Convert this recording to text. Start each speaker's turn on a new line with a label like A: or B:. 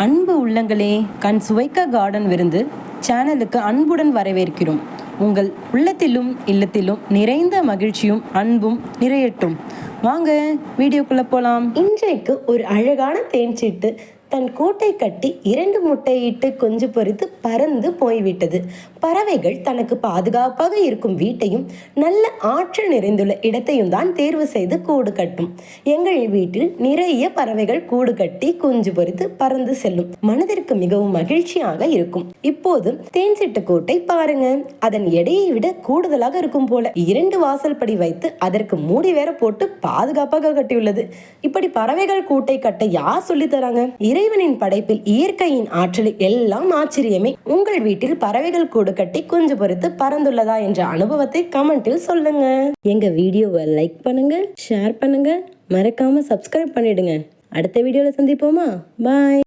A: அன்பு உள்ளங்களே, கண் சுவைக்க கார்டன் விருந்து சேனலுக்கு அன்புடன் வரவேற்கிறோம். உங்கள் உள்ளத்திலும் இல்லத்திலும் நிறைந்த மகிழ்ச்சியும் அன்பும் நிறையட்டும். வாங்க வீடியோக்குள்ள போலாம்.
B: இன்றைக்கு ஒரு அழகான தேன்சிட்டு தன் கூட்டை கட்டி 2 முட்டையிட்டு குஞ்சு பொரித்து பறந்து போய்விட்டது. பறவைகள் தனக்கு பாதுகாப்பாக இருக்கும் வீட்டையும் நல்ல ஆற்றல் நிறைந்துள்ள இடத்தையும் தான் தேர்வு செய்து கூடு கட்டும். எங்கள் வீட்டில் நிறைய பறவைகள் கூடு கட்டி குஞ்சு பொரித்து பறந்து செல்லும். மனதிற்கு மிகவும் மகிழ்ச்சியாக இருக்கும். இப்போது தேன்சிட்டு கூட்டை பாருங்க. அதன் எடையை விட கூடுதலாக இருக்கும் போல. 2 வாசல் படி வைத்து அதற்கு மூடி வேற போட்டு பாதுகாப்பாக கட்டியுள்ளது. இப்படி பறவைகள் கூட்டை கட்ட யார் சொல்லி தராங்க? இறைவனின் படைப்பில் இயற்கையின் ஆற்றல் எல்லாம் ஆச்சரியமே. உங்கள் வீட்டில் பறவைகள் கூடு கட்டி குஞ்சு பொரித்து பறந்துள்ளதா என்ற அனுபவத்தை கமெண்டில் சொல்லுங்க. எங்க வீடியோவை லைக் பண்ணுங்க, ஷேர் பண்ணுங்க, மறக்காம சப்ஸ்கிரைப் பண்ணிடுங்க. அடுத்த வீடியோல சந்திப்போமா? பாய்.